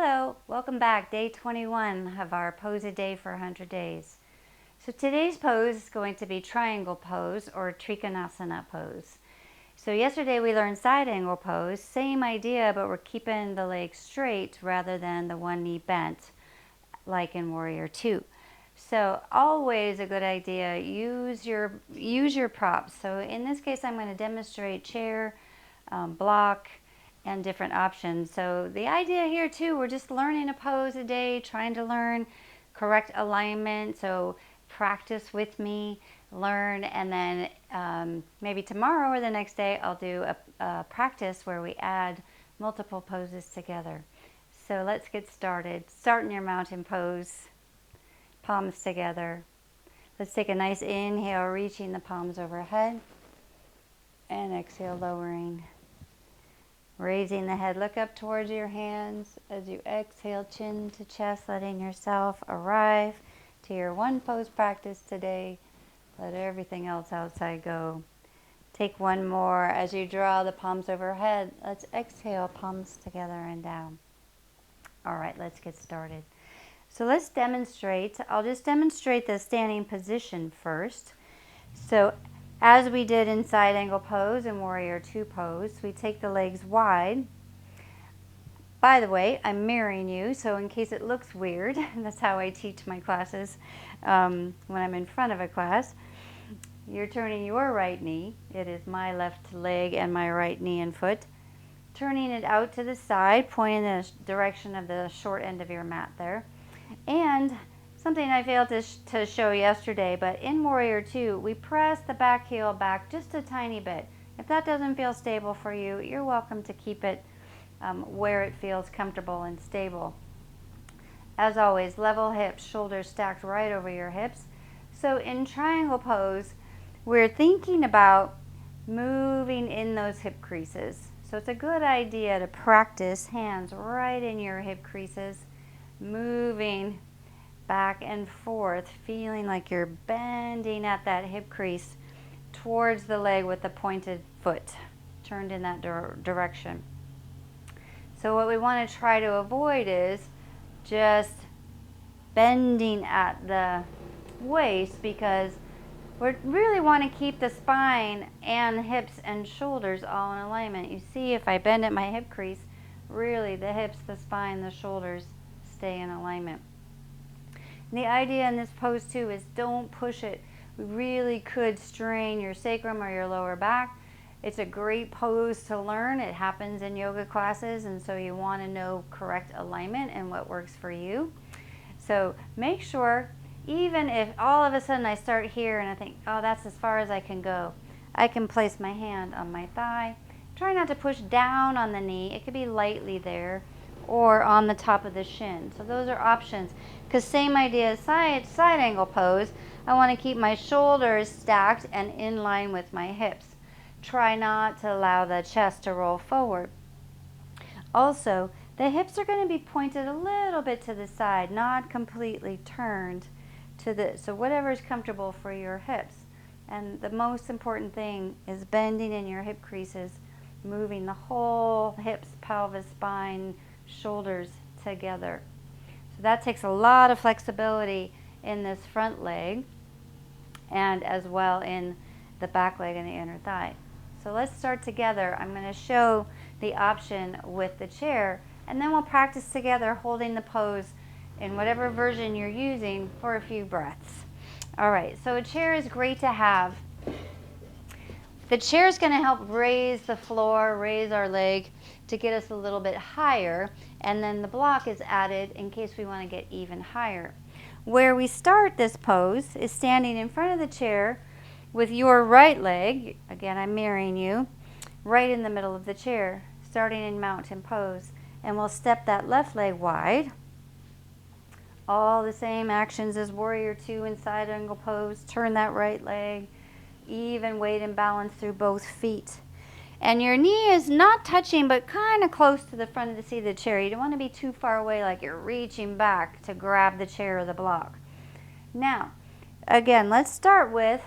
Hello, welcome back. Day 21 of our pose a day for 100 days. So today's pose is going to be triangle pose or Trikonasana pose. So yesterday we learned side angle pose, same idea, but we're keeping the legs straight rather than the one knee bent like in Warrior 2. So always a good idea, use your props. So in this case I'm going to demonstrate chair, block, and different options. So the idea here too, we're just learning a pose a day, trying to learn correct alignment. So practice with me, learn, and then maybe tomorrow or the next day I'll do a practice where we add multiple poses together. So let's get started. Start in your mountain pose, palms together. Let's take a nice inhale, reaching the palms overhead, and exhale, lowering. Raising the head, look up towards your hands as you exhale, chin to chest, letting yourself arrive to your one pose practice today. Let everything else outside go. Take one more as you draw the palms overhead. Let's exhale, palms together and down. All right, let's get started. So let's demonstrate. I'll just demonstrate the standing position first. So as we did in side angle pose and Warrior 2 pose, we take the legs wide. By the way, I'm mirroring you, so in case it looks weird, that's how I teach my classes when I'm in front of a class. You're turning your right knee. It is my left leg and my right knee and foot. Turning it out to the side, pointing in the direction of the short end of your mat there. And something I failed to show yesterday, but in Warrior 2, we press the back heel back just a tiny bit. If that doesn't feel stable for you, you're welcome to keep it where it feels comfortable and stable. As always, level hips, shoulders stacked right over your hips. So in triangle pose, we're thinking about moving in those hip creases. So it's a good idea to practice hands right in your hip creases, moving back and forth, feeling like you're bending at that hip crease towards the leg with the pointed foot turned in that direction. So what we want to try to avoid is just bending at the waist, because we really want to keep the spine and hips and shoulders all in alignment. You see, if I bend at my hip crease, really the hips, the spine, the shoulders stay in alignment. The idea in this pose too is don't push it. We really could strain your sacrum or your lower back. It's a great pose to learn. It happens in yoga classes, and so you want to know correct alignment and what works for you. So make sure, even if all of a sudden I start here and I think, oh, that's as far as I can go, I can place my hand on my thigh. Try not to push down on the knee. It could be lightly there, or on the top of the shin. So those are options. Because same idea as side angle pose, I want to keep my shoulders stacked and in line with my hips. Try not to allow the chest to roll forward. Also, the hips are going to be pointed a little bit to the side, not completely turned to the, so whatever is comfortable for your hips. And the most important thing is bending in your hip creases, moving the whole hips, pelvis, spine, shoulders together. So that takes a lot of flexibility in this front leg and as well in the back leg and the inner thigh. So let's start together. I'm going to show the option with the chair, and then we'll practice together holding the pose in whatever version you're using for a few breaths. All right, so a chair is great to have. The chair is going to help raise the floor, raise our leg to get us a little bit higher, and then the block is added in case we want to get even higher. Where we start this pose is standing in front of the chair with your right leg, again I'm mirroring you, right in the middle of the chair, starting in mountain pose. And we'll step that left leg wide. All the same actions as Warrior 2 in side angle pose. Turn that right leg, even weight and balance through both feet. And your knee is not touching, but kind of close to the front of the seat of the chair. You don't want to be too far away, like you're reaching back to grab the chair or the block. Now, again, let's start with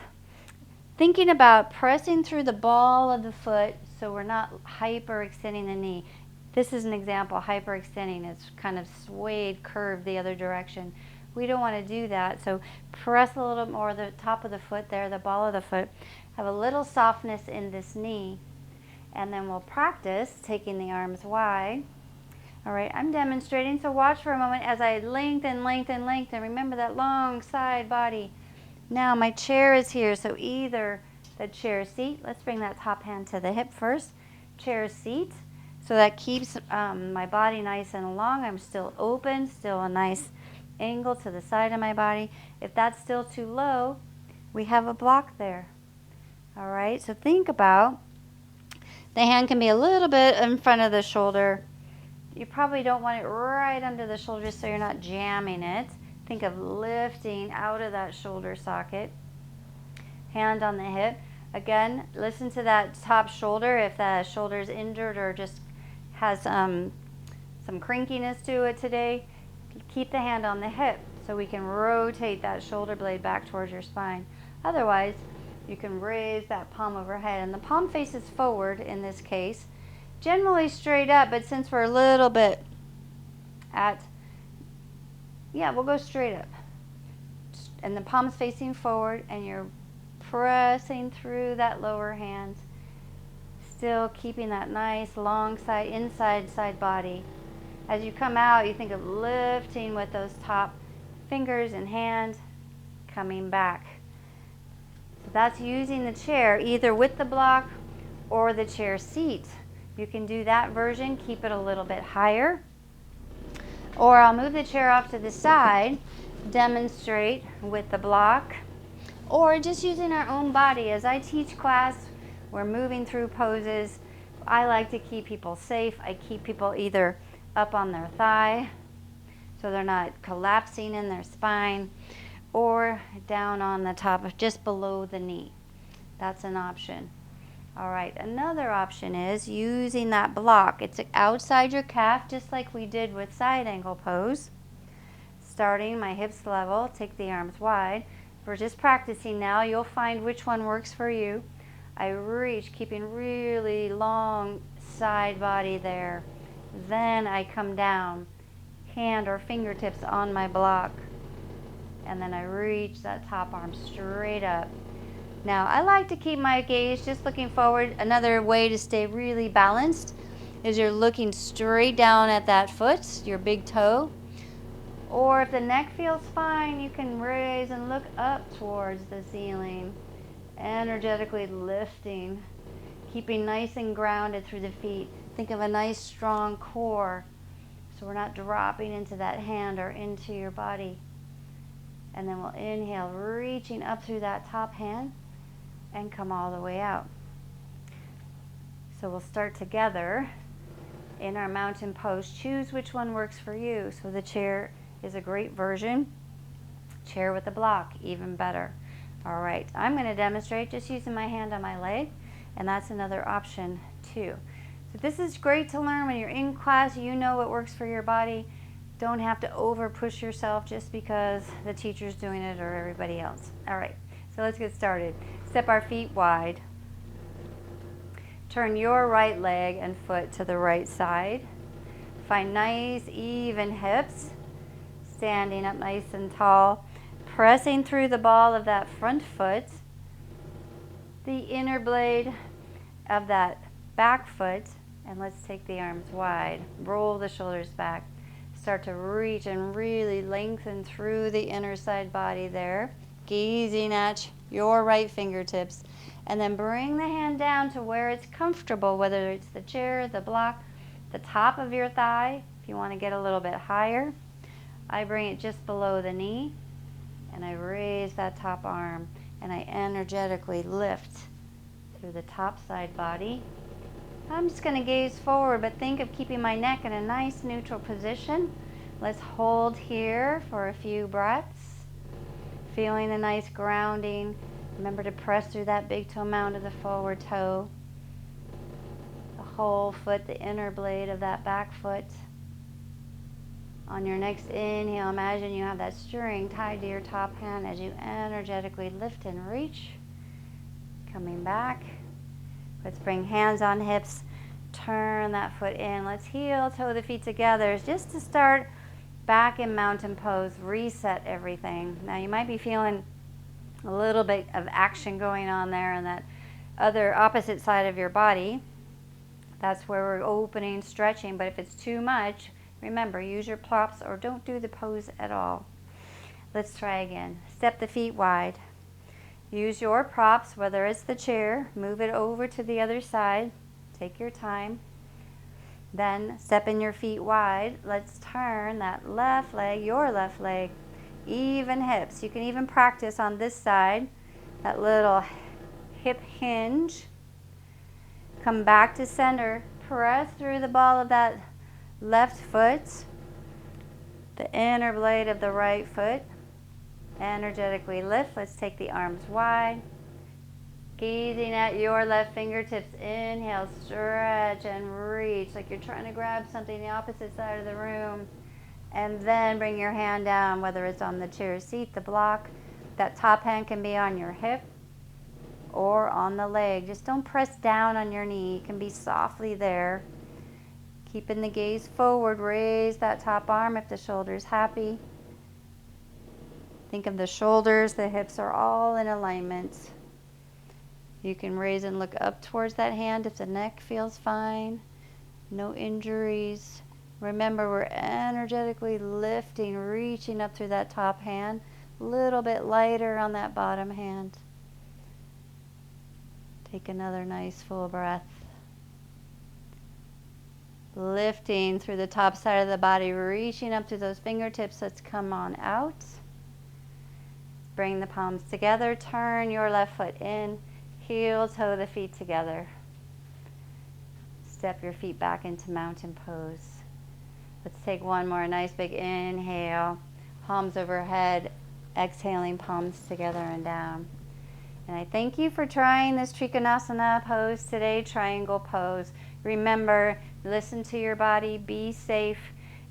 thinking about pressing through the ball of the foot so we're not hyperextending the knee. This is an example, hyperextending. It's kind of swayed, curved the other direction. We don't want to do that, so press a little more the top of the foot there, the ball of the foot. Have a little softness in this knee, and then we'll practice taking the arms wide. All right, I'm demonstrating, so watch for a moment as I lengthen, lengthen, lengthen. Remember that long side body. Now my chair is here, so either the chair seat, let's bring that top hand to the hip first, chair seat, so that keeps my body nice and long. I'm still open, still a nice angle to the side of my body. If that's still too low, we have a block there. All right, so think about, the hand can be a little bit in front of the shoulder. You probably don't want it right under the shoulder so you're not jamming it. Think of lifting out of that shoulder socket. Hand on the hip. Again, listen to that top shoulder. If the shoulder is injured or just has some crinkiness to it today, keep the hand on the hip so we can rotate that shoulder blade back towards your spine. Otherwise, you can raise that palm overhead, and the palm faces forward in this case. Generally straight up, but since we're a little bit we'll go straight up. And the palm's facing forward, and you're pressing through that lower hand, still keeping that nice long side, inside side body. As you come out, you think of lifting with those top fingers and hand, coming back. So that's using the chair either with the block or the chair seat. You can do that version, keep it a little bit higher. Or I'll move the chair off to the side, demonstrate with the block, or just using our own body. As I teach class, we're moving through poses. I like to keep people safe. I keep people either up on their thigh, so they're not collapsing in their spine, or down on the top, just below the knee. That's an option. All right, another option is using that block. It's outside your calf, just like we did with side angle pose. Starting my hips level, take the arms wide. We're just practicing now. You'll find which one works for you. I reach, keeping really long side body there. Then I come down, hand or fingertips on my block. And then I reach that top arm straight up. Now, I like to keep my gaze just looking forward. Another way to stay really balanced is you're looking straight down at that foot, your big toe. Or if the neck feels fine, you can raise and look up towards the ceiling, energetically lifting, keeping nice and grounded through the feet. Think of a nice strong core, so we're not dropping into that hand or into your body. And then we'll inhale, reaching up through that top hand, and come all the way out. So we'll start together in our mountain pose. Choose which one works for you. So the chair is a great version. Chair with a block, even better. All right, I'm going to demonstrate just using my hand on my leg, and that's another option too. So this is great to learn when you're in class. You know what works for your body. Don't have to over push yourself just because the teacher's doing it or everybody else. All right, so let's get started. Step our feet wide. Turn your right leg and foot to the right side. Find nice even hips. Standing up nice and tall. Pressing through the ball of that front foot. The inner blade of that back foot. And let's take the arms wide. Roll the shoulders back. Start to reach and really lengthen through the inner side body there. Gazing at your right fingertips, and then bring the hand down to where it's comfortable, whether it's the chair, the block, the top of your thigh. If you want to get a little bit higher, I bring it just below the knee, and I raise that top arm, and I energetically lift through the top side body. I'm just going to gaze forward, but think of keeping my neck in a nice neutral position. Let's hold here for a few breaths. Feeling a nice grounding. Remember to press through that big toe mound of the forward toe. The whole foot, the inner blade of that back foot. On your next inhale, imagine you have that string tied to your top hand as you energetically lift and reach. Coming back. Let's bring hands on hips. turn that foot in. Let's heel toe the feet together just to start back in mountain pose, reset everything. Now you might be feeling a little bit of action going on there in that other opposite side of your body. That's where we're opening, stretching, but if it's too much, remember, use your props or don't do the pose at all. Let's try again. Step the feet wide. Use your props, whether it's the chair, move it over to the other side. Take your time. Then step in your feet wide. Let's turn that left leg, your left leg, even hips. You can even practice on this side, that little hip hinge. Come back to center. Press through the ball of that left foot, the inner blade of the right foot. Energetically lift. Let's take the arms wide. Gazing at your left fingertips. Inhale, stretch and reach like you're trying to grab something the opposite side of the room. And then bring your hand down, whether it's on the chair seat, the block. That top hand can be on your hip or on the leg. Just don't press down on your knee. It can be softly there. Keeping the gaze forward. Raise that top arm if the shoulder's happy. Think of the shoulders, the hips are all in alignment. You can raise and look up towards that hand if the neck feels fine. No injuries. Remember, we're energetically lifting, reaching up through that top hand. A little bit lighter on that bottom hand. Take another nice full breath. Lifting through the top side of the body, reaching up through those fingertips. Let's come on out. Bring the palms together, turn your left foot in, heel toe the feet together. Step your feet back into mountain pose. Let's take one more nice big inhale, palms overhead, exhaling palms together and down. And I thank you for trying this Trikonasana pose today, triangle pose. Remember, listen to your body, be safe.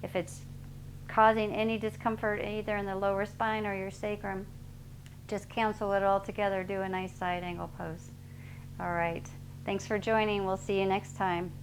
If it's causing any discomfort either in the lower spine or your sacrum, just cancel it all together. Do a nice side angle pose. All right. Thanks for joining. We'll see you next time.